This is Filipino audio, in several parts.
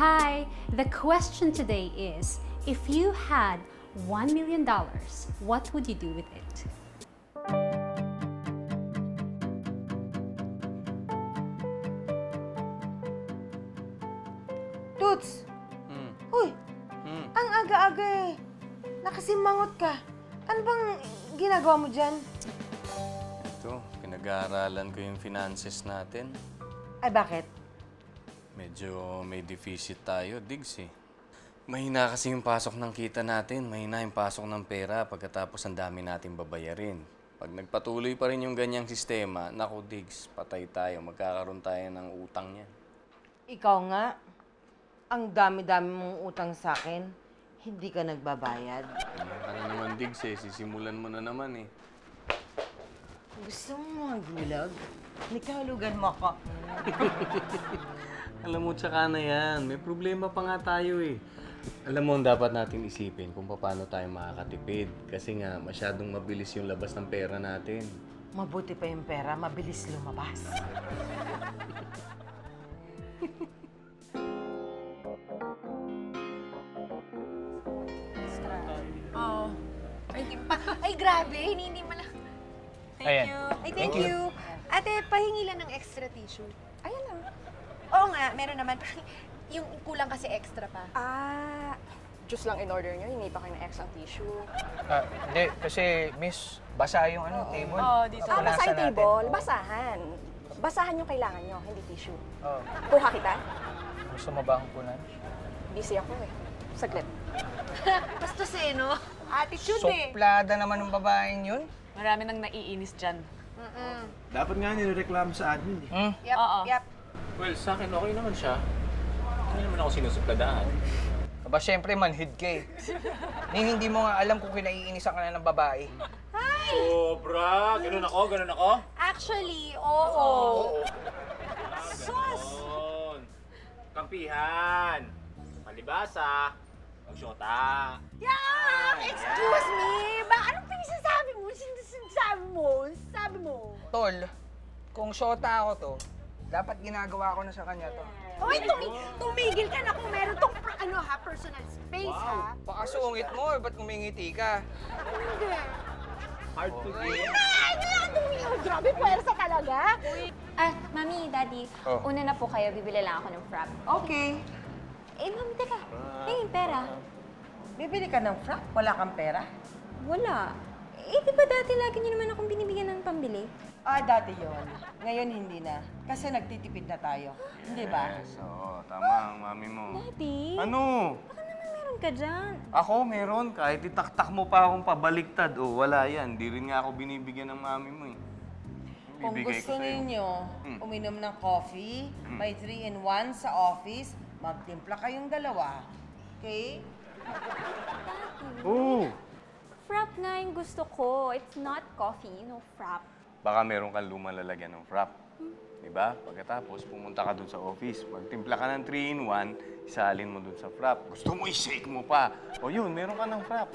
Hi, the question today is, if you had $1 million, what would you do with it? Toots! Uy! Ang aga-aga eh. Nakasimangot ka. Ano bang ginagawa mo dyan? Ito, pinag-aaralan ko yung finances natin. Ay, bakit? Medyo may deficit tayo, Diggs eh. Mahina kasi yung pasok ng kita natin. Mahina yung pasok ng pera pagkatapos ang dami natin babayarin. Pag nagpatuloy pa rin yung ganyang sistema, naku Diggs, patay tayo. Magkakaroon tayo ng utang niyan. Ikaw nga. Ang dami-dami mong utang sa akin. Hindi ka nagbabayad. Ano naman Diggs eh, sisimulan mo na naman eh. Gusto mo mga gulag? Nikahalugan mo ako. Alam mo, tsaka na yan. May problema pa nga tayo eh. Alam mo, dapat natin isipin kung paano tayo makakatipid. Kasi nga, masyadong mabilis yung labas ng pera natin. Mabuti pa yung pera, mabilis lumabas. Oh. Ay, grabe. Hindi mo lang. Thank you. Ay, thank you. Ate, pahingi lang ng extra tissue. Ayan lang. Oo nga, meron naman. Yung kulang kasi extra pa. Ah, juice lang in-order nyo, hindi pa kayo ng extra tissue. Hindi, kasi miss, basa yung table. Oo, dito. Basa yung natin. table, basahan. Basahan yung kailangan nyo, hindi tissue. Oh, Kuha kita? gusto mo ba akong kunan? Busy ako eh. Saglit. Bastos eh, no? Attitude eh. Suplada naman ng babaeng yun. Marami nang naiinis dyan. Dapat nga nireklamo sa admin eh. Yep, Oo. yep. Well, sa akin okay naman siya. Hindi naman ako sinusupladahan. Aba, syempre manhid ka eh. Hindi mo nga alam kung kinaiinisan ka na ng babae. Sobra! Ganun ako? Actually, oo. Sus! Kampihan! Palibasa! Magsyota! Yak! Excuse me! Anong pinagsasabi mo? Sinasabi mo? Sabi mo? Tol, kung shota ako to, dapat ginagawa ko na sa kanya to. Hoy, tumigil ka na kung meron tong personal space, ha? Baka sungit mo, ba't kumingiti ka? Hindi. Hard to get. Ay, grabe, puwersa talaga. Mami, Daddy, Oh. una na po kayo, bibili lang ako ng frap. Okay. Mami, teka. Pera. Bibili ka ng frapp? Wala kang pera? Wala. Di ba dati lagi niyo naman akong binibigyan ng pambili? Ah, dati yon. Ngayon hindi na. Kasi nagtitipid na tayo. Hindi ba? So, tama ang mami mo. Daddy? Ano? Baka naman meron ka dyan. Ako, meron. Kahit itaktak mo pa akong pabaliktad. O, wala yan. Di rin nga ako binibigyan ng mami mo eh. Kung Bibigay gusto ko sa'yo. ninyo uminom ng coffee, may 3-in-1 sa office, magtimpla kayong dalawa. Okay? Oo. Frap nga yung gusto ko. It's not coffee, frap. Baka meron kang lumang lalagyan ng frap. Diba? Pagkatapos, pumunta ka dun sa office. Magtimpla ka ng 3-in-1, isalin mo dun sa frap. Gusto mo, i-shake mo pa. O yun, meron ka ng frap.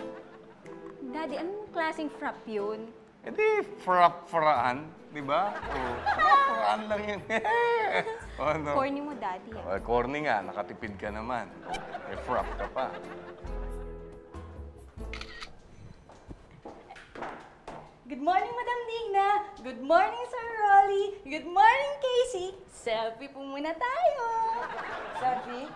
Daddy, anong klaseng frap yun? E di, frap-fraan. Diba? O, frap-fraan lang yun. O, ano? Corny mo, Daddy. O, corny nga, nakatipid ka naman. O, may frap ka pa. Good morning, Madam Digna. Good morning, Sir Rolly. Good morning, Casey. Selfie po muna tayo. Selfie?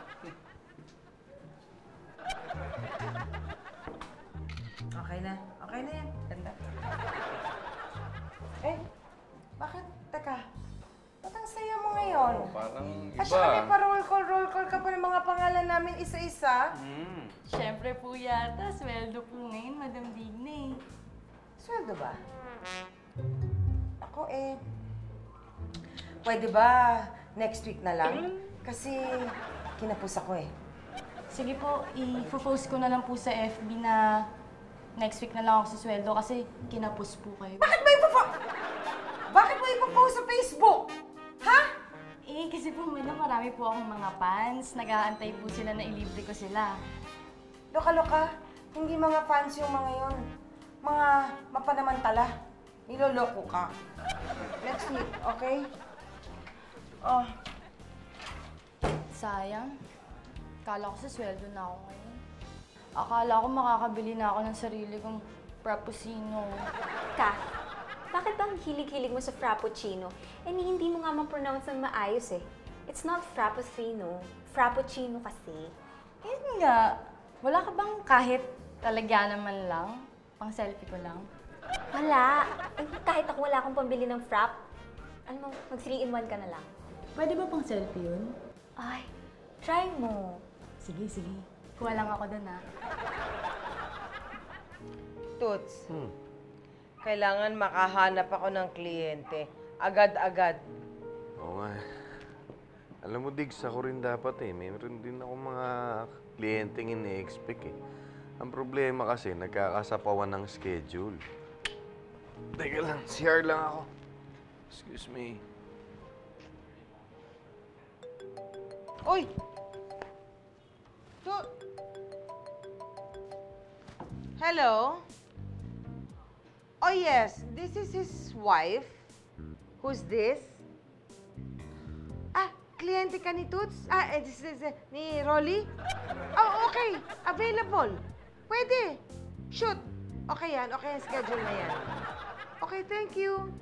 Okay na. Okay na yan. Ganda. Eh, bakit? Teka. Ba't ang saya mo ngayon? Parang At saka may pa-roll call ka pa ng mga pangalan namin isa-isa. Siyempre po yata, sweldo po ngayon, Madam Digna eh. Sweldo ba? Ako pwede ba next week na lang? Kasi kinapos ako eh. Sige po, i-post ko na lang po sa FB na next week na lang ako sa sweldo kasi kinapos po kayo. Bakit mo ipopost sa Facebook? Ha? Kasi po, madam, marami po akong mga fans. Nag-aantay po sila na ilibre ko sila. Loka-loka, hindi mga fans yung mga yon. Mga mapanamantala. Niloloko ka. Next week, okay? Oh, Sayang. Akala ko sa sweldo na ako ngayon. Akala ko makakabili na ako ng sarili kong frappuccino. Kath, bakit bang hilig-hilig mo sa frappuccino? Eh, hindi mo nga ma-pronounce ng maayos eh. It's not frappuccino. Frappuccino kasi. Yun nga. Wala ka bang kahit talagyan naman lang? Pang selfie ko lang? Wala. Eh, kahit ako wala akong pambili ng frap. Alam mo, mag 3-in-1 ka na lang. Pwede ba pang selfie yun? Ay, try mo. Sige, sige. Kuha lang ako dun, ha? Toots, kailangan makahanap ako ng kliyente. Agad-agad. Oo nga. Alam mo, Diggs, ako rin dapat eh. Mayroon din ako mga kliyenteng ine-expect eh. Ang problema kasi, nagkakasapawan ng schedule. Teka lang, CR lang ako. Excuse me. Uy! Hello? Oh yes, this is his wife. Who's this? Ah, kliyente ka ni Toots? This is ni Rolly? Oh, okay. Available. Pwede. Shoot. Okay yan. Okay ang schedule na yan. Okay, thank you.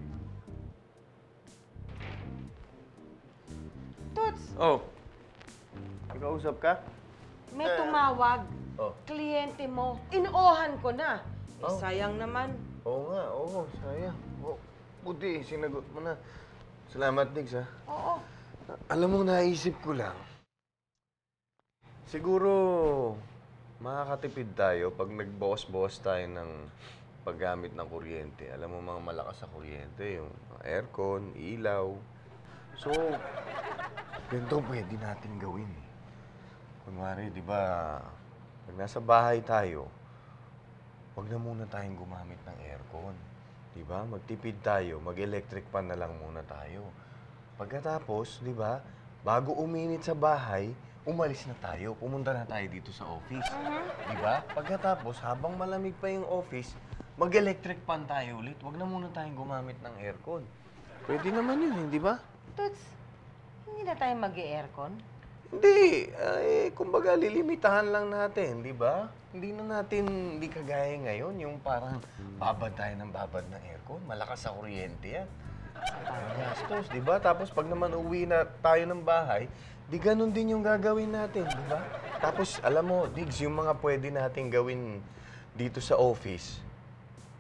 Toots, Oh. May kausap ka? may tumawag. Oh. Kliyente mo. Inuohan ko na. Oh. Sayang naman. Oo nga, oo. Sayang. Oh, buti, sinagot mo na. Salamat, Diggs, ha? Oo. Alam mo, naisip ko lang. Siguro, makakatipid tayo pag nagbawas-bawas tayo ng paggamit ng kuryente. Alam mo, mga malakas sa kuryente, yung aircon, ilaw. So, ganito pwede natin gawin. Kunwari, di ba, pag nasa bahay tayo, wag na muna tayong gumamit ng aircon. Di ba? Magtipid tayo, mag-electric fan na lang muna tayo. Pagkatapos, di ba, bago uminit sa bahay, umalis na tayo. Pumunta na tayo dito sa office. Di ba? Pagkatapos, habang malamig pa yung office, mag-electric fan tayo ulit. Wag na muna tayong gumamit ng aircon. Pwede naman yun, di ba? Toots, hindi na tayo mag-e-aircon? Hindi. Kumbaga, lilimitahan lang natin, di ba? Hindi kagaya ngayon, yung parang babad tayo ng babad ng aircon. Malakas sa kuryente yan. Gastos, di ba? Tapos pag naman uwi na tayo ng bahay, di ganun din yung gagawin natin, di ba? Tapos, alam mo, Diggs, yung mga pwede natin gawin dito sa office,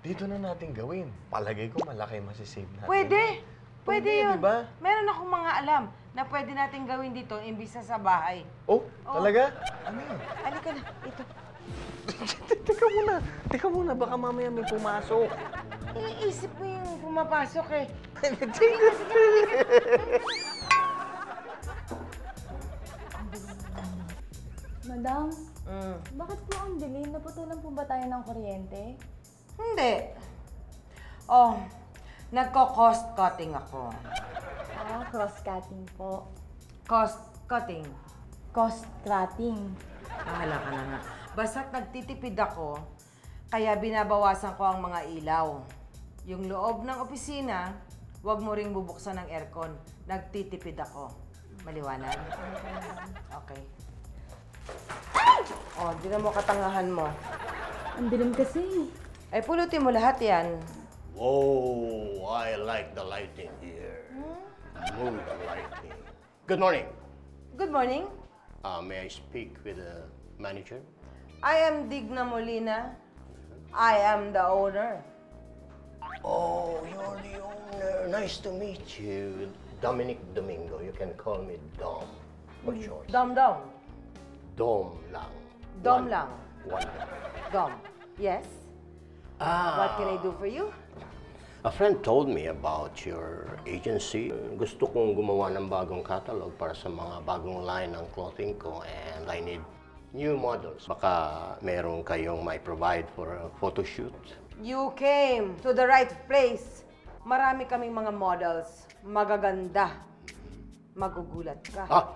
dito na natin gawin. Palagay ko malaki masisave natin. Pwede! Pwede yun. Diba? Meron akong mga alam na pwede natin gawin dito imbis na sa bahay. Oh, talaga? Ano yun? Halika na, ito. Teka muna, baka mamaya may pumasok. Iniisip mo yung pumapasok eh. Madam, bakit po ang dilim? Naputulan po ba tayo ng kuryente? Hindi. Oh, nagko-cost cutting ako. Cross-cutting po. Cost cutting. Cost-cutting. Bahala ka na nga. Basta't nagtitipid ako, kaya binabawasan ko ang mga ilaw. Yung loob ng opisina, huwag mo ring bubuksan ng aircon. Nagtitipid ako. Maliwanag? Okay. Oh, di na mo katangahan mo. Ang dilim kasi. Ay, pulutin mo lahat yan. Oh, I like the lighting here. Move the lighting. Good morning. Good morning. May I speak with the manager? I am Digna Molina. I am the owner. Oh, you're the owner. Nice to meet you. Dominic Domingo. You can call me Dom. What's yours? Dom Dom. Dom lang. Dom lang. One Dom. Dom. Yes? What can I do for you? A friend told me about your agency. Gusto kong gumawa ng bagong catalog para sa mga bagong line ng clothing ko and I need new models. Baka meron kayong may provide for a photo shoot. You came to the right place. Marami kaming mga models. Magaganda. Magugulat ka.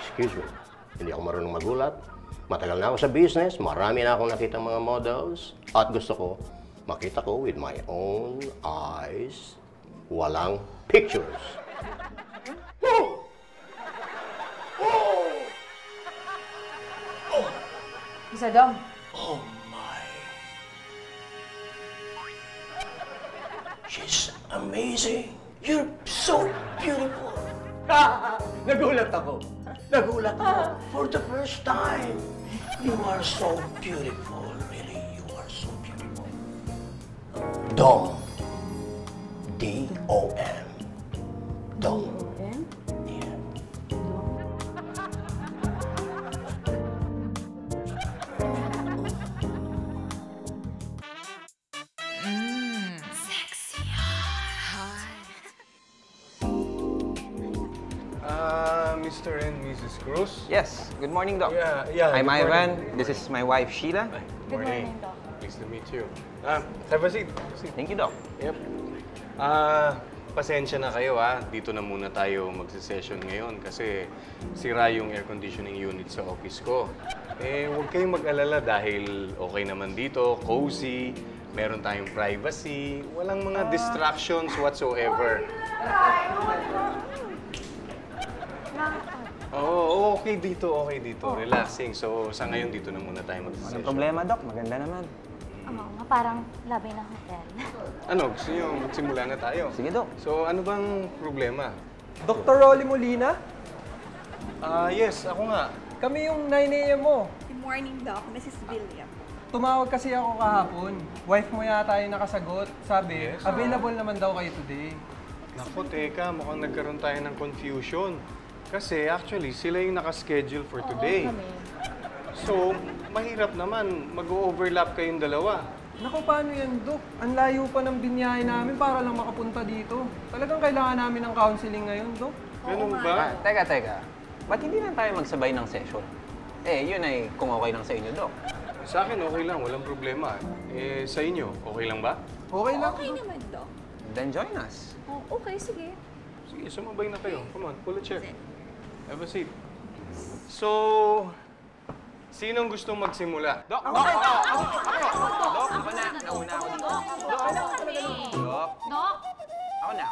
Excuse me. Hindi ako marunong magulat. Matagal na ako sa business. Marami na akong nakita mga models. At gusto ko, makita ko with my own eyes. Walang pictures. Mr. Dom. Oh my. She's amazing. You're so beautiful. Nagulat ako. For the first time. You are so beautiful. Really, you are so beautiful. Dom. D-O-M. Dom. D-O-M? Yeah. Mr. and Mrs. Cruz? Yes, good morning, Doc. Yeah. I'm good Ivan. morning. This is my wife, Sheila. Good morning, Doc. Pleased to meet you. Have a seat. Thank you, Doc. Yep. Pasensya na kayo Dito na muna tayo magse-session ngayon kasi sira yung air conditioning unit sa office ko. Huwag kayong mag-alala dahil okay naman dito, cozy, meron tayong privacy, walang mga distractions whatsoever. Oo, okay dito. Relaxing. So, sa ngayon, dito na muna tayo mag-session. Anong problema, Doc? Maganda naman. Oo nga, parang labi na hotel. Ano? Gusto nyo magsimula na tayo? Sige, Doc. So, ano bang problema? Dr. Rolly Molina? Yes, ako nga. Kami yung 9 a.m. mo. Good morning, Doc. Mrs. William. Tumawag kasi ako kahapon. Wife mo yata yung nakasagot. Sabi, Yes. available naman daw kayo today. Naku, teka, mukhang nagkaroon tayo ng confusion. Kasi actually, sila yung nakaschedule for today. So, mahirap naman. Mag-overlap kayong dalawa. Naku, paano yan, Dok? Ang layo pa ng binyahe namin para lang makapunta dito. Talagang kailangan namin ng counseling ngayon, Dok. Ganun ba? Teka. Ba't hindi lang tayo magsabay ng session? Yun ay kung okay lang sa inyo, Doc. Sa akin, okay lang. Walang problema. Sa inyo, okay lang ba? Okay lang. Okay naman, Doc. Then join us. Oh, okay, sige. Sige, sumabay na kayo. Come on, pull a chair. Have a seat. So, sinong gustong magsimula? Doc! Doc, ako na. Nauna ako dito. Doc! Ako na.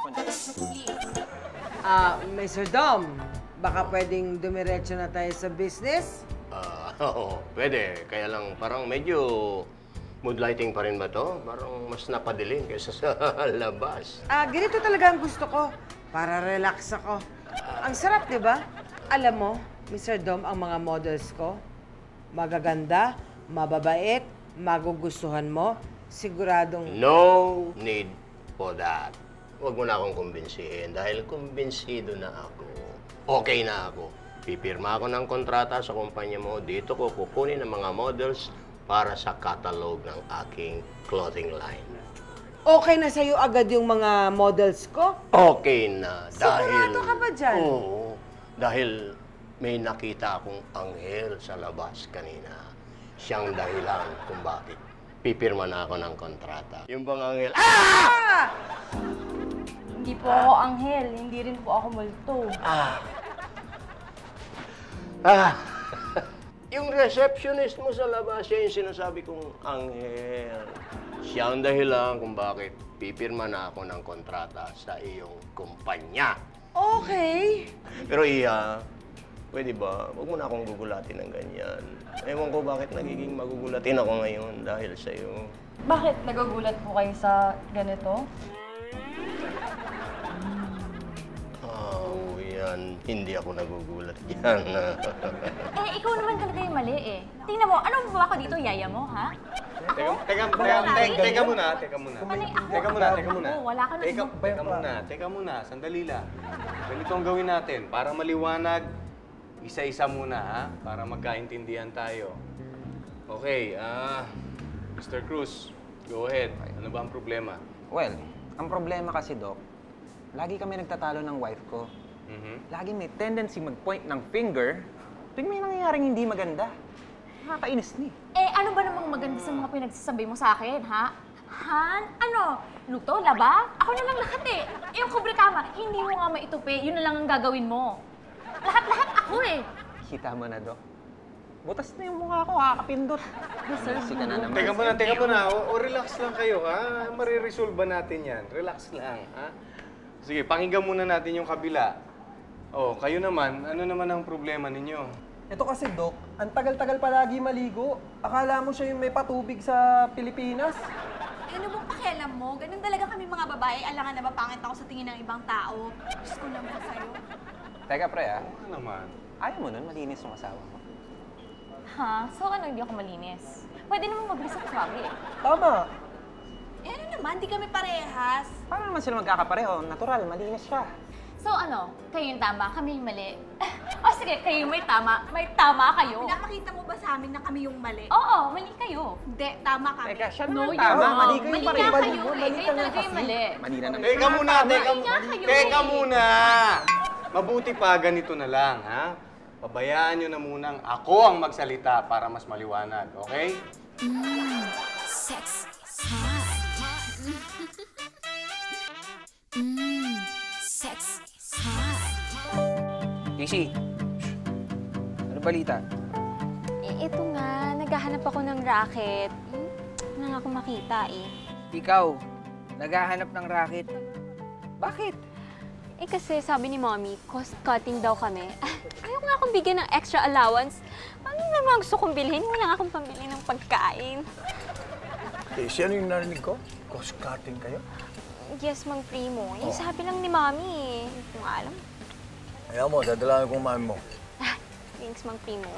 Mr. Dom, baka pwedeng dumiretso na tayo sa business? Oo, pwede. Kaya lang parang medyo mood lighting pa rin ba to? Parang mas napadilim kaysa sa labas. Ganito talaga ang gusto ko. Para relax ako. Ang sarap, di ba? Alam mo, Mr. Dom, ang mga models ko, magaganda, mababait, magugustuhan mo, siguradong... No need for that. Huwag mo na akong kumbinsihin dahil kumbinsido na ako. Okay na ako. Pipirma ako ng kontrata sa kumpanya mo. Dito ko kukunin ang mga models para sa catalog ng aking clothing line. Okay na sa'yo agad yung mga models ko? Okay na. Sigurado ka ba dyan? Oo. Dahil may nakita akong anghel sa labas kanina. Siyang dahilan kung bakit pipirma na ako ng kontrata. Yung bang anghel? Hindi po ako anghel, hindi rin po ako multo. Yung receptionist mo sa labas, siya yung sinasabi kong anghel. Siya ang dahilan kung bakit pipirma na ako ng kontrata sa iyong kumpanya. Okay. Pero Iya, pwede ba? Huwag mo na akong gugulatin ng ganyan. Ewan ko bakit nagiging magugulatin ako ngayon dahil sa'yo. Bakit nagugulat po kayo sa ganito? Yan. Hindi ako nagugulat yan. Ikaw naman talaga yung mali eh. Tingnan mo, anong ba ako dito, yaya mo, ha? Teka muna. Wala ka na. Teka muna. Sandali lang. Ganito ang gawin natin. Para maliwanag, isa-isa muna, ha? Para magkaintindihan tayo. Okay, Mr. Cruz, go ahead. Ano ba ang problema? Well, ang problema kasi, Doc, lagi kami nagtatalo ng wife ko. Lagi may tendency mag-point ng finger tuwing may nangyayaring hindi maganda. Nakakainis ni. Ano ba namang maganda sa mga pinagsasabi mo sa akin, ha? Han? Ano? Luto? Laba? Ako na lang lahat eh. Yung kubre kama, hindi mo nga maitupi. Yun na lang ang gagawin mo. Lahat-lahat ako eh. Kita mo na, Doc. Butas na yung mukha ko, kakapindot. Busy ka na naman. Teka muna. O relax lang kayo, ha? Mariresolve natin yan. Relax lang, ha? Sige, pakinggan muna natin yung kabila. Kayo naman, ano naman ang problema ninyo? Ito kasi, Dok, ang tagal-tagal palagi maligo. Akala mo siya yung may patubig sa Pilipinas. Ano bang pakialam mo? Ganun talaga kami mga babae. Alangan na ba pangit ako sa tingin ng ibang tao? Diyos ko naman sa'yo. Teka, pre, Ano naman? Ayaw mo nun, malinis yung asawa mo. Ha? So ano, hindi ako malinis? Pwede naman mabilis at swabe eh. Tama. Eh ano naman, di kami parehas. Paano naman sila magkakapareho? Natural, malinis siya. So ano, kayo yung tama, kami yung mali. O sige, kayo yung may tama kayo. Pinapakita mo ba sa amin na kami yung mali? Oo, mali kayo. Hindi, tama kami. Teka, siya No, naman you're tama. wrong. Mali kayo Mali pareho. nga kayo eh. Kayo talaga yung mali. Mali na naman. Teka muna, kayo teka eh. muna! Mabuti pa ganito na lang, ha? Pabayaan nyo na munang ako ang magsalita para mas maliwanag, okay? Sexy, hot. Sexy, hot. Casey, ano balita? Eh, ito nga, naghahanap ako ng racket. Wala nga akong makita eh. Ikaw, naghahanap ng racket. Bakit? Eh kasi sabi ni Mommy, cost cutting daw kami. Ayaw nga akong bigyan ng extra allowance. Ano naman gusto kong bilhin? Wala nga akong pambili ng pagkain. Casey, ano yung narinig ko? Cost cutting kayo? Yes, Mang Primo. Yung sabi lang ni Mommy eh. Hindi ko nga alam. Ayaw mo, dadalawan ko mami mo. Thanks, Mang Primo.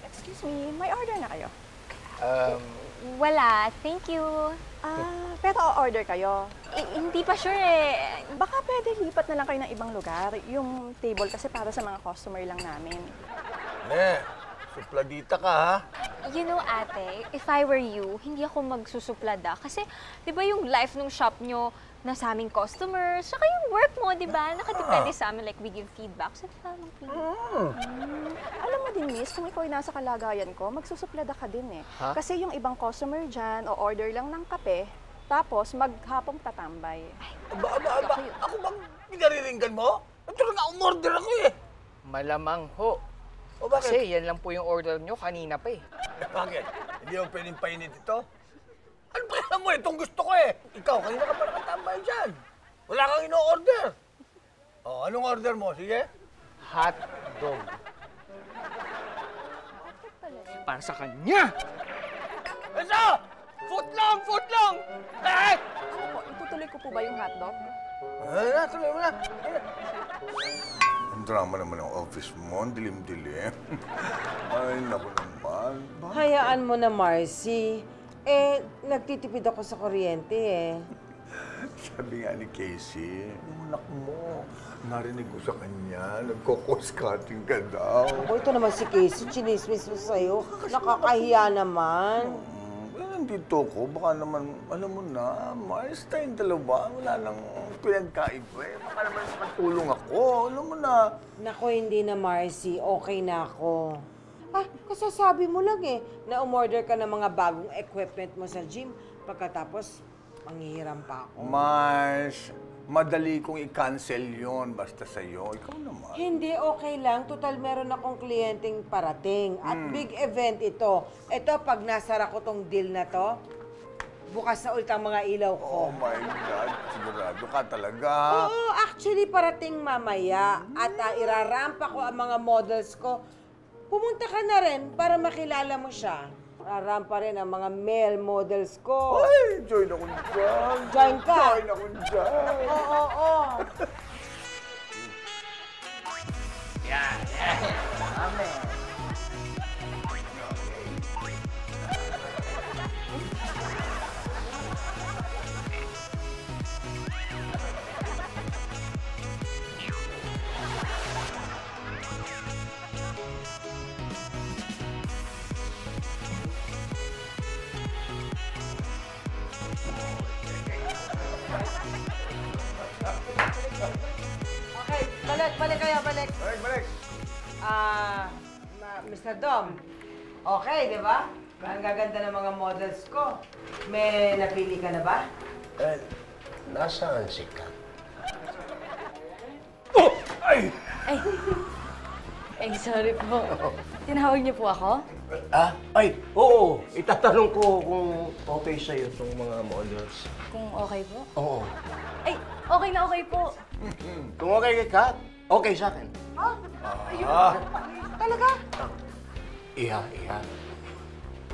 Excuse me, may order na kayo? Wala. Thank you. Pero order kayo? Hindi pa sure eh. Baka pwede lipat na lang kayo ng ibang lugar. Yung table kasi para sa mga customer lang namin. Supladita ka, ha? You know, ate, if I were you, hindi ako magsusuplada. Kasi, di ba yung life ng shop nyo, nasa aming customers, saka yung work mo, di ba? Nakadepende sa amin, like, we give feedback. So, Alam mo din, miss, kung ikaw ay nasa kalagayan ko, magsusuplada ka din eh. Ha? Kasi yung ibang customer dyan, o order lang ng kape, tapos maghapong tatambay. Aba, ako bang pinariringgan mo? Ito nga, umorder ako eh. Malamang ho. O bakit? Kasi yan lang po yung order nyo kanina pa eh. Bakit? Hindi mo pwedeng painit ito? Ano ba yan mo? Itong gusto ko eh. Ikaw, kanina ka pa nakatambay dyan. Wala kang ino-order. O, anong order mo? Sige. Hot dog. Para sa kanya! Esa! Footlong! Footlong! Eh! Ano po, itutuloy ko po ba yung hotdog? Tuloy mo na. Ang drama naman ng office mo. Ang dilim-dilim. Ay, naku naman. Hayaan mo na, Marcy. Eh, nagtitipid ako sa kuryente eh. Sabi nga ni Casey, yung anak mo, narinig ko sa kanya, nagko-cost cutting ka daw. Ako, ito naman si Casey, chinismis mo sa'yo. Nakakahiya naman. Nandito ko, baka naman, alam mo na, Mars, tayong dalawa, wala nang pinagkaiba eh. Baka naman makatulong ako, alam mo na. Naku, hindi na, Marcy. Okay na ako. Kasasabi mo lang eh, na umorder ka ng mga bagong equipment mo sa gym. Pagkatapos, manghihiram pa ako. Mars, madali kong i-cancel yon basta sa'yo. Ikaw naman. Hindi, okay lang. Total, meron akong kliyenteng parating. At big event ito. Ito, pag nasara ko tong deal na to, bukas na ulit ang mga ilaw ko. Oh my God, sigurado ka talaga. Oo, actually, parating mamaya. At irarampa ko ang mga models ko. Pumunta ka na rin para makilala mo siya. Rarampa rin ang mga male models ko. Ay, join ako dyan. Join ka? Join ako dyan. Oo. Yan. Amen. Okay, balik kayo, balik. Balik. Mr. Dom, okay, di ba? Ang gaganda ng mga models ko. May napili ka na ba? Nasaan si Kat? Oh! Ay! Ay, sorry po. Tinawag niyo po ako? Ay, oo. Itatanong ko kung okay sa'yo itong mga models. Kung okay po? Oo. Ay, okay na okay po. Kung okay kay Kat, okay sa akin. Ayun. Talaga? Iha.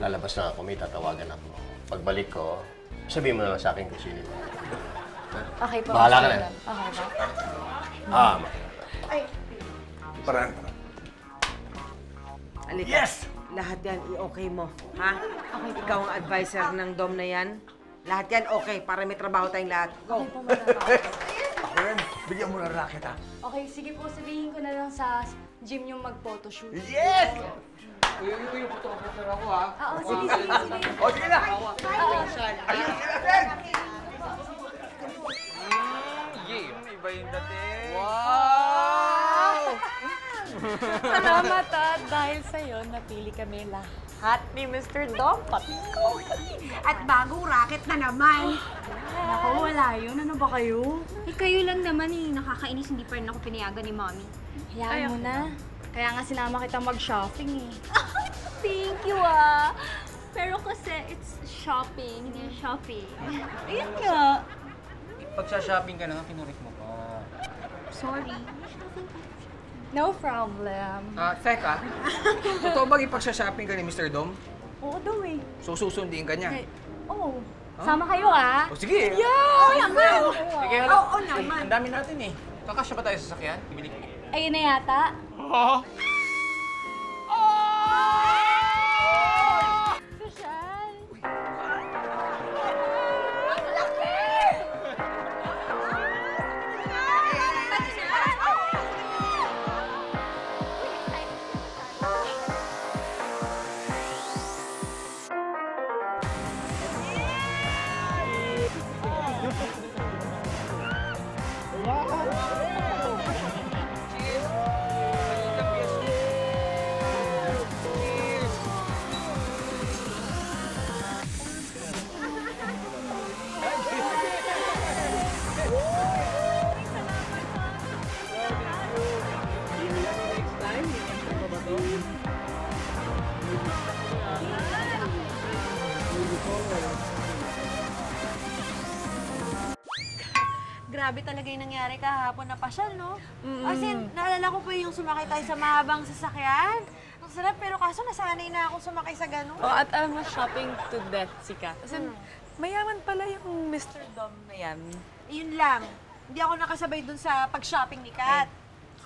Lalabas na ako, may tatawagan ako. Pagbalik ko, sabihin mo na lang sa akin kung sino mo. Okay po. Bahala ka na. Okay po. Ay, Parang. Alika. Yes! Lahat yan i-okay mo, ha? Ikaw ang advisor ng Dom na yan. Lahat yan okay, para may trabaho tayong lahat. Go! Ako yan, bigyan mo ng racket, ha? Okay, sige po, sabihin ko na lang sa gym yung mag-photoshoot. Yes! Uy, photographer ako, ha? Oo, sige. O, sige na! Ayun sila, Ted! Yeah, iba yung dating. Wow! Salamat dahil sa'yo, napili kami lahat ni Mr. Dom, pati ko. At bagong racket na naman. Ako, wala yun. Ano ba kayo? Eh, kayo lang naman eh. Nakakainis, hindi pa rin ako pinayagan ni Mommy. Hayaan mo na. Kaya nga sinama kita mag-shopping eh. Thank you ah. Pero kasi it's shopping, hindi shopping. Ayun nga. Pag-shopping ka na, kinurik mo pa. Sorry. No problem. Teka. Totoo ba ipag-shopping ka ni Mr. Dom? Oo daw eh. So, susundin ka niya? Oo. Sama kayo ah. O, sige. Yeah! Sige, hala. Oo naman. Ang dami natin eh. Kakasya ba tayo sa sasakyan? Ibili ko. Ayun na yata. Social. Grabe talaga yung nangyari kahapon na pasyal, no? Kasi naalala ko pa yung sumakay tayo sa mahabang sasakyan. Ang sarap, pero kaso nasanay na ako sumakay sa gano'n. Oh, at alam mo, shopping to death si Kat. Kasi mayaman pala yung Mr. Dom na yan. Yun lang. Hindi ako nakasabay dun sa pag-shopping ni Kat.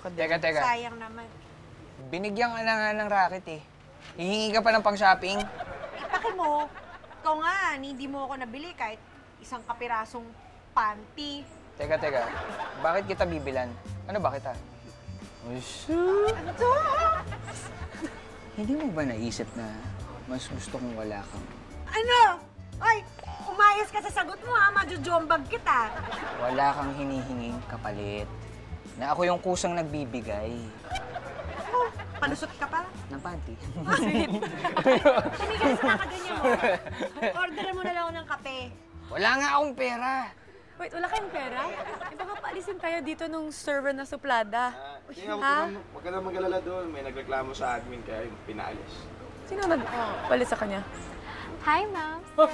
Teka. Sayang naman. Binigyan ka na nga ng racket eh. Hihingi ka pa ng pang-shopping? Ipaki mo, ikaw nga, hindi mo ako nabili kahit isang kapirasong panty. Teka. Bakit kita bibilan? Ano ba kita? Ano to? Hindi mo ba naisip na mas gusto kong wala kang... Ano? Ay, umayos ka sa sagot mo ha, majujombag kita. Wala kang hinihinging kapalit. Na ako yung kusang nagbibigay. Oh, palusot ka pa? Ng panty. Hindi ka sa nakaganyan mo. Orderan mo na lang ako ng kape. Wala nga akong pera. Wait, wala kayong pera? Eh, baka paalisin tayo dito nung server na suplada. Huwag ka na mag-alala doon. May nagreklamo sa admin kaya pinaalis. Sino nagpalit sa kanya? Hi, Ma'am. Sir.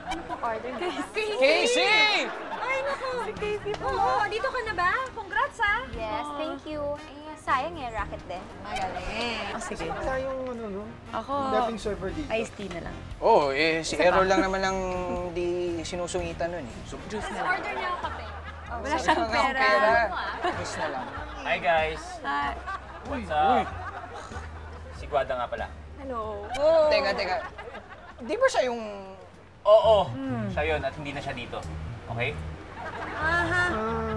Ano pong order niyo? Casey! Ay, naku. Si Casey po. Oo, dito ka na ba? Congrats, ha? Yes, thank you. Eh, sayang eh, racket din. Magaling. Oh, sige. Tayong ano, no? Ako, Dating server dito. iced tea na lang. Oo, si Errol lang naman ang di sinusungitan nun eh. Juice na lang. Order niyo ako kape. Wala siyang Wala akong pera. Miss na lang. Hi guys! Hi. What's up? Si Guada nga pala. Hello. Teka. Di ba siya yung... Oo! Siya yun at hindi na siya dito. Okay? Aha.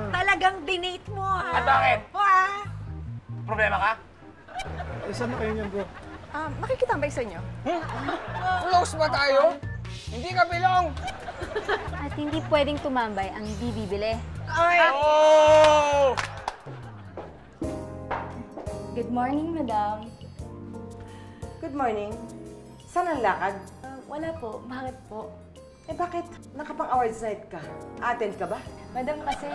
Talagang dinate mo, ha? At bakit? Ha? Problema ka? Eh, saan na kayo niyan, bro? Makikitambay sa inyo. Close ba tayo? Hindi ka bilong! At hindi pwedeng tumambay ang bibibili. Oh! Good morning, madam. Good morning. Saan ang lakad? Wala po. Bakit po? Eh bakit nakapang-awards night ka? Attend ka ba? Madam, kasi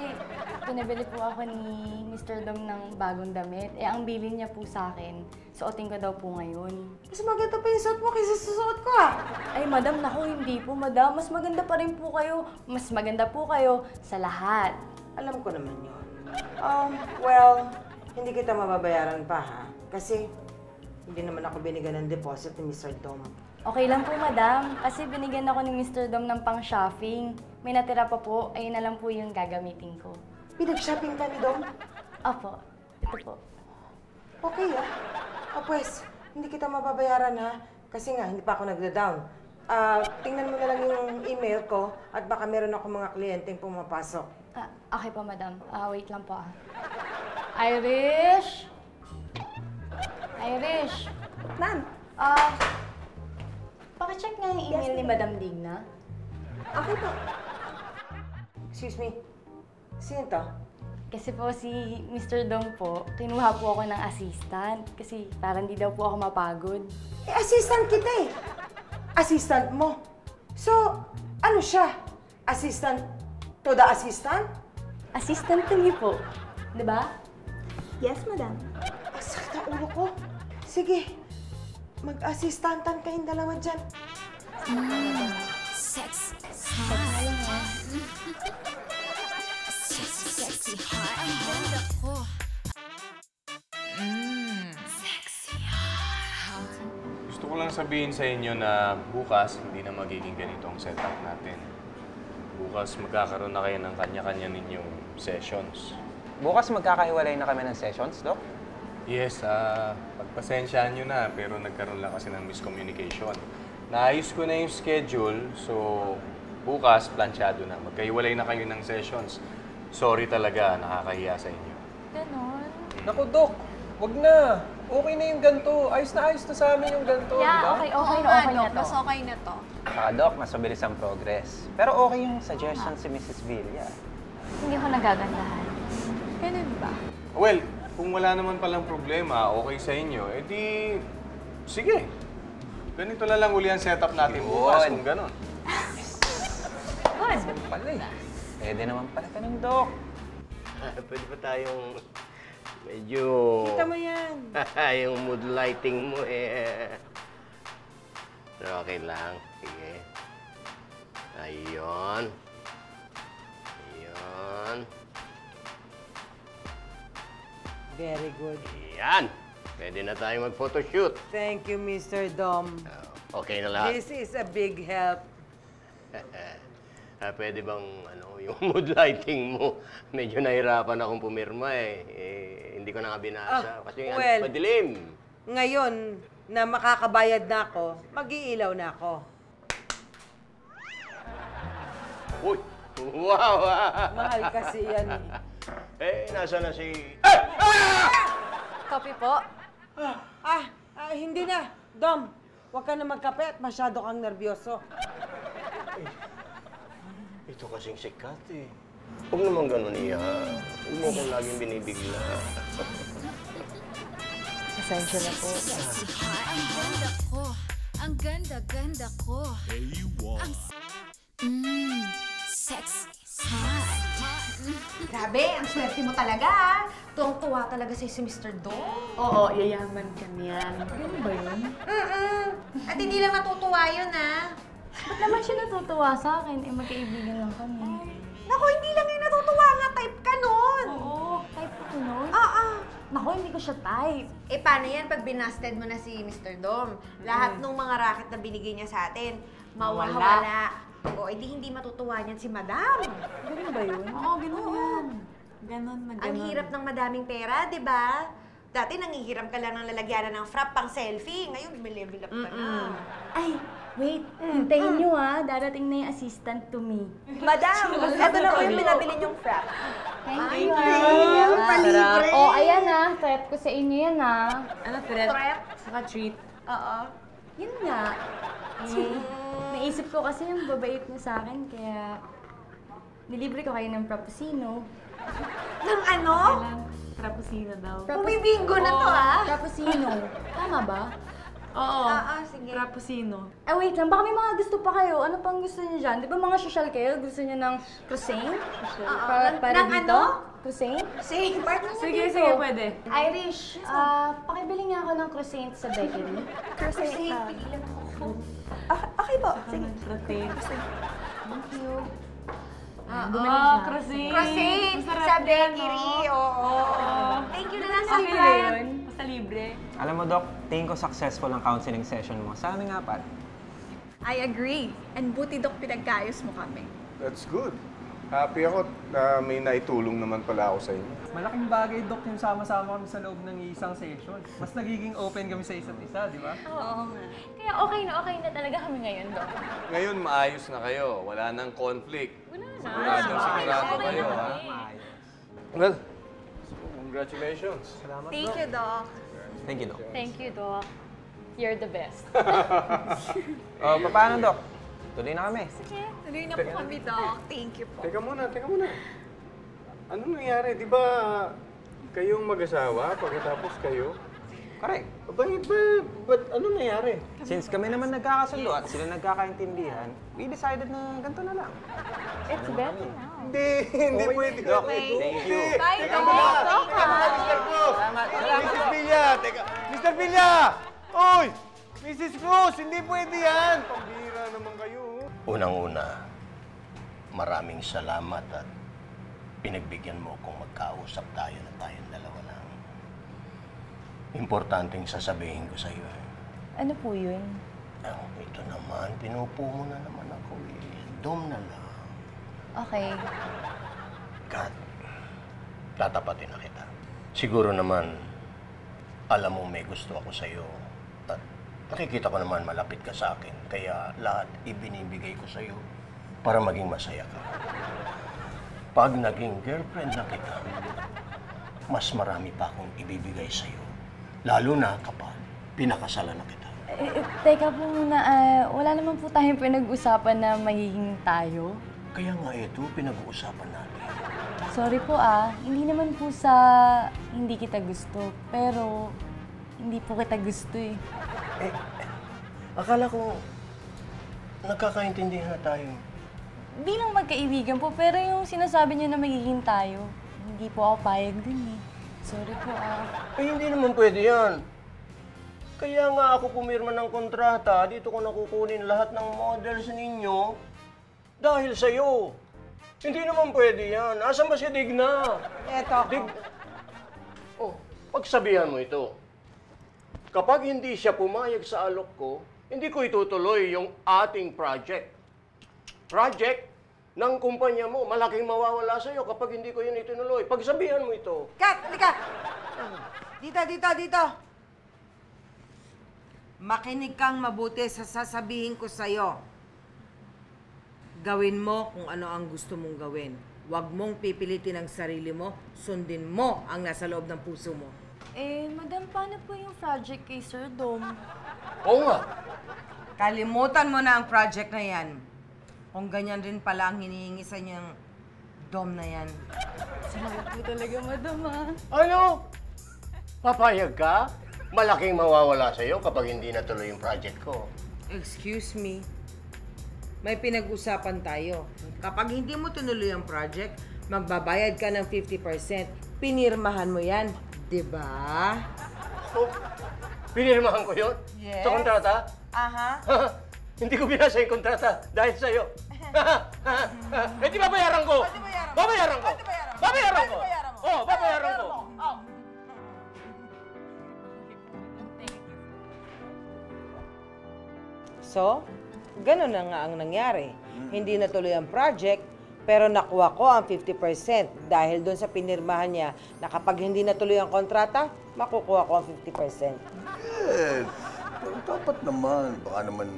pinabili po ako ni Mr. Dom ng bagong damit. Eh, ang bili niya po sa akin, suotin ko daw po ngayon. Mas maganda pa yung suot mo kaysa susuot ko, ah. Ay, madam, naku, hindi po, madam. Mas maganda pa rin po kayo. Mas maganda po kayo sa lahat. Alam ko naman yun. Well, hindi kita mababayaran pa, ha? Kasi Hindi naman ako binigyan ng deposit ni Mr. Dom. Okay lang po, madam. Kasi binigyan ako ni Mr. Dom ng pang-shopping. May natira pa po, ayun na lang po yung gagamitin ko. Pinag-shopping ka ni Dom? Opo, ito po. Okay pues, hindi kita mababayaran ha. Kasi nga, hindi pa ako nagda-down. Tingnan mo na lang yung email ko at baka meron ako mga kliyenteng pumapasok. Okay po, madam. Wait lang po. Irish? Irish? Ma'am? Pakicheck nga yung email ni Madam Digna. Okay po. Excuse me. Sino to? Kasi po si Mr. Dong po, kinuha po ako ng assistant. Kasi parang di daw po ako mapagod. Assistant kita eh. Assistant mo. So, ano siya? Assistant to the assistant? Assistant to me po. Diba? Yes, madam. Sakit ang ulo ko. Sige, mag-assistantan kayong dalawa dyan. Sexy. Sexy hot. Ang ganda ko. Sexy hot. Gusto ko lang sabihin sa inyo na bukas hindi na magiging ganito ang setup natin. Bukas magkakaroon na kayo ng kanya-kanya ninyong sessions. Bukas magkakahiwalay na kami ng sessions, Doc? Yes, pagpasensyaan nyo na, pero nagkaroon lang kasi ng miscommunication. Naayos ko na yung schedule, so bukas, plansyado na. Magkahiwalay na kayo ng sessions. Sorry talaga, nakakahiya sa inyo. Ganon. Naku, Doc, wag na. Okay na yung ganito. Ayos na sa amin yung ganito, di ba? Okay na to. Mas okay na to. Doc, mas mabilis ang progress. Pero okay yung suggestion si Mrs. Villa. Hindi ko nagagandahan. Ganun ba? Well, kung wala naman palang problema, okay sa inyo, edi sige. Ganito na lang uli ang setup natin bukas kung gano'n. Good. Pala eh. Pwede naman pala ganun, Doc. Pwede ba tayong medyo... Kita mo yan. yung mood lighting mo eh. Pero okay lang. Sige. Ayun. Ayun. Very good. Yan. Pwede na tayo mag-photoshoot. Thank you, Mr. Dom. Okay na lahat. This is a big help. Pwede bang yung mood lighting mo? Medyo nahirapan akong pumirma eh. Hindi ko na nga binasa. Kasi madilim. Ngayon na makakabayad na ako, mag-iilaw na ako. Uy! Wow! Mahal kasi yan eh. Nasa na si... Copy po. Hindi na. Dom, huwag ka na magkape at masyado kang nervyoso. Ito kasing sikat eh. Huwag naman ganun iya. Huwag mo kong laging binibigla. Pasensya na po. Sexy hot. Ang ganda ko. Ang ganda ko. There you are. Sexy hot. Grabe, ang swerte mo talaga ah. Tuwang-tuwa talaga si Mr. Dong. Oo, yayaman ka niyan. Ganun ba yun? At hindi lang natutuwa yun ah. Ba't naman siya natutuwa sa akin? Magkaibigan lang kami. Naku, hindi lang yung natutuwa nga. Type ka nun. Oo, type ko nun. Naku, hindi ko siya type. Paano yan pag binasted mo na si Mr. Dom? Lahat ng mga racket na binigay niya sa atin, mawawala. O, hindi matutuwa niyan si Madam. Ganun ba yun? Oo, ganun yan. Ganon na ganon. Ang hirap ng madaming pera, di ba? Dati nangihiram ka lang ng lalagyanan ng frap pang selfie. Ngayon, level up ka na. Ay, wait. Hintayin nyo Darating na yung assistant to me. Madam, eto na po yung pinabili niyong frap. Thank you. Palibre. Oh, ayan threat ko sa inyo yan Ano threat? Threat? Saka treat. Oo. Yun nga. Naisip ko kasi yung babait niya sa akin, kaya nilibre ko kayo ng Frappuccino. Ng ano? Frappuccino daw. Bumibingo na to Frappuccino. Tama ba? Oo. Sige. Frappuccino. Wait lang. Baka may mga gusto pa kayo. Ano pang gusto niyo dyan? Di ba mga social kayo? Gusto niyo ng croissant? Para ng dito? ano? Croissant? Sige, Sige, pwede. Irish, pakibili nga ako ng croissant sa bakery. Croissant. Pigilan ako. Okay po. Sige. Croissant. Thank you. Croissant. Croissant. Sa bakery. Oo. Thank you na lang sa Basta libre. Alam mo, Doc, tingin ko successful ang counseling session mo sa aming apat. I agree. And buti, Dok, pinagkayos mo kami. That's good. Happy ako na may naitulong naman pala ako sa inyo. Malaking bagay, Doc, yung sama-sama kami sa loob ng isang session. Mas nagiging open kami sa isa't isa, di ba? Oo nga. Kaya okay na talaga kami ngayon, Doc. Ngayon, maayos na kayo. Wala nang conflict. Sigurado kayo, ha? Well, congratulations. Salamat, Thank you, Doc. Thank you, Doc. Thank you, Doc. You're the best. Paano, Doc? Tuloy na kami. Sige, tuloy na po kami, Doc. Thank you po. Teka muna. Anong nangyari? Di ba kayong mag-asawa pagkatapos kayo? Correct. Ba't anong nangyari? Since kami naman nagkakasundo at sila nagkakaintindihan, we decided na ganito na lang. It's better now. Hindi pwede. Doc, thank you. Bye, Teka Doc. muna. Doc, Mr. Cruz! Mrs. Villa! Teka! Mr. Villa! Oy! Mrs. Cruz! Hindi pwede yan! Pambira naman kayo. Unang-una, maraming salamat at pinagbigyan mo kung magkausap tayo na tayong dalawa lang. Importanteng sasabihin ko sa iyo. Ano po yun? Ito naman, pinupo mo na naman ako eh. Dom na lang. Okay. Kat, tatapatin na kita. Siguro naman, alam mo may gusto ako sa iyo. At nakikita ko naman malapit ka sa akin. Kaya lahat ibinibigay ko sa iyo para maging masaya ka. Pag naging girlfriend na kita, mas marami pa akong ibibigay sa iyo. Lalo na kapag pinakasalan na kita. Teka po muna, wala naman po tayong pinag-usapan na magiging tayo. Kaya nga ito, pinag-uusapan natin. Sorry po hindi naman po sa hindi kita gusto, pero hindi po kita gusto eh. Akala ko nagkakaintindihan na tayo. Bilang magkaibigan po, pero yung sinasabi niyo na magiging tayo, hindi po ako payag dun eh. Sorry po Hindi naman pwede yan. Kaya nga ako pumirma ng kontrata, dito ko nakukunin lahat ng models ninyo dahil sa'yo. Hindi naman pwede yan. Asan ba si Digna? Eto. Pagsabihan mo ito. Kapag hindi siya pumayag sa alok ko, hindi ko itutuloy yung ating project. Project ng kumpanya mo, malaking mawawala sa'yo kapag hindi ko yun itinuloy. Pagsabihan mo ito. Kat, halika! Dito. Makinig kang mabuti sa sasabihin ko sa'yo. Gawin mo kung ano ang gusto mong gawin. Huwag mong pipilitin ang sarili mo, sundin mo ang nasa loob ng puso mo. Madam, paano po yung project kay Sir Dom? Oo nga. Kalimutan mo na ang project na yan. Kung ganyan rin pala ang hinihingi sa niyang dom na yan. Salamat po talaga, Madam Ano? Papayag ka? Malaking mawawala sa'yo kapag hindi natuloy yung project ko. Excuse me. May pinag-usapan tayo. Kapag hindi mo tinuloy ang project, magbabayad ka ng 50%. Pinirmahan mo yan, di ba? Pinirmahan ko yun? Yes. Sa kontrata? Aha. Hindi ko binasa yung kontrata dahil sa'yo. Di babayaran ko! Babayaran ko! Babayaran ko! Oh, babayaran ko! So, ganun na nga ang nangyari. Hindi natuloy ang project, pero nakuha ko ang 50% dahil doon sa pinirmahan niya na kapag hindi natuloy ang kontrata, makukuha ko ang 50%. Yes. Pero dapat naman. Baka naman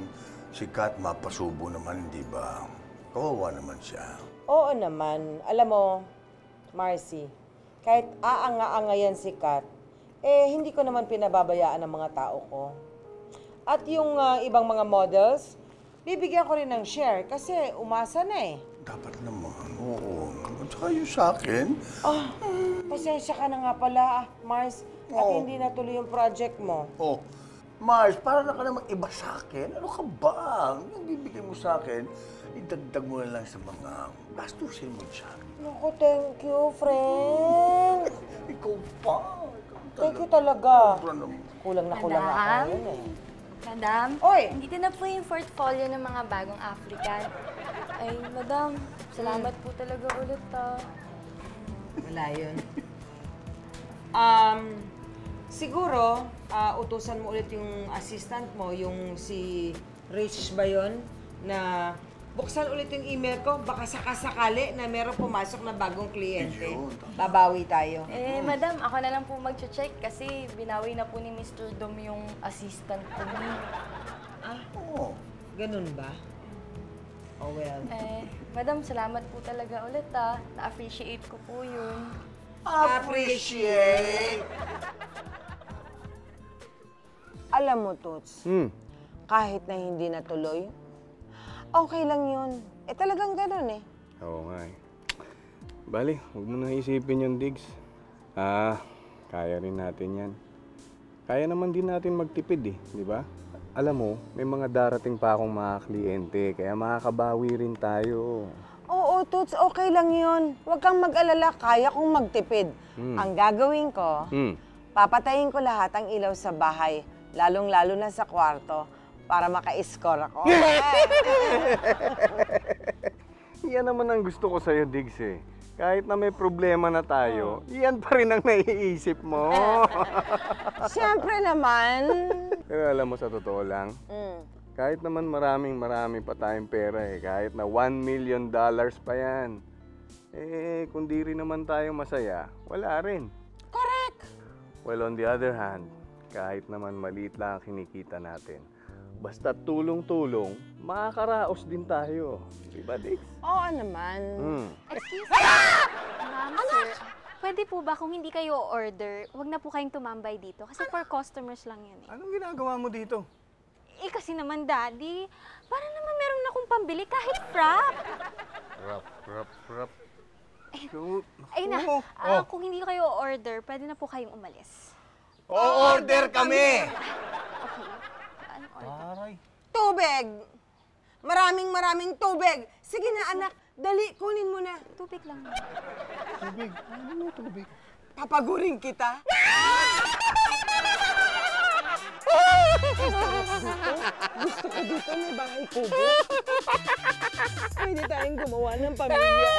si Kat mapasubo naman, di ba? Kawawa naman siya. Oo naman. Alam mo, Marcy, kahit aanga-anga yan si Kat, hindi ko naman pinababayaan ang mga tao ko. At yung ibang mga models, bibigyan ko rin ng share kasi umasa na eh. Dapat naman, oo. At saka yung sa akin. Pasensya ka na nga pala, Mars, at hindi natuloy yung project mo. Oh, Mars, para na ka namang iba sa akin. Ano ka ba? Yung bibigay mo sa akin, idagdag mo na lang sa mga gastusin mo dyan. Naku, thank you, friend. Ikaw pa. Thank you talaga. Sobrang Kulang na kulang ako Madam? ngayon eh. Madam? Oy! Dito na po yung portfolio ng mga bagong African. Ay, Madam, salamat po talaga ulit Wala yun. Siguro, utusan mo ulit yung assistant mo, yung si Rich ba yun, na buksan ulit yung email ko, baka sakasakali na meron pumasok na bagong kliyente. Babawi tayo. Madam, ako na lang po mag-check kasi binawi na po ni Mr. Dom yung assistant ko niya. Oo. Ganun ba? Oh, well. Madam, salamat po talaga ulit Na-appreciate ko po yun. Appreciate! Alam mo, Toots, kahit na hindi natuloy, okay lang yun. Talagang ganun Oo nga Bali, huwag mo na isipin yung Diggs. Kaya rin natin yan. Kaya naman din natin magtipid di ba? Alam mo, may mga darating pa akong mga kliyente, kaya makakabawi rin tayo. Oo, Toots, okay lang yun. Huwag kang mag-alala, kaya kong magtipid. Ang gagawin ko, papatayin ko lahat ang ilaw sa bahay, lalong-lalo na sa kwarto, para maka-score ako. Yan naman ang gusto ko sa'yo, Diggs Kahit na may problema na tayo, yan pa rin ang naiisip mo. Siyempre naman. Pero alam mo, sa totoo lang, kahit naman marami pa tayong pera kahit na $1 million pa yan, kung di rin naman tayo masaya, wala rin. Correct! Well, on the other hand, kahit naman maliit lang ang kinikita natin, basta tulong-tulong, makakaraos din tayo. Di ba, Diggs? Oo naman. Excuse me. Ma'am, sir, pwede po ba kung hindi kayo order, wag na po kayong tumambay dito? Kasi for customers lang yan Anong ginagawa mo dito? Kasi naman, Daddy, para naman meron akong pambili kahit frap. Frap. Kung hindi kayo order, pwede na po kayong umalis. O-order kami! Aray. Tubig! Maraming tubig! Sige na, anak. Dali, kunin mo na. Tubig lang. Tubig? Ano tubig? Papagurin kita. Gusto ko dito, may bahay kubo. Pwede tayong gumawa ng pamilya.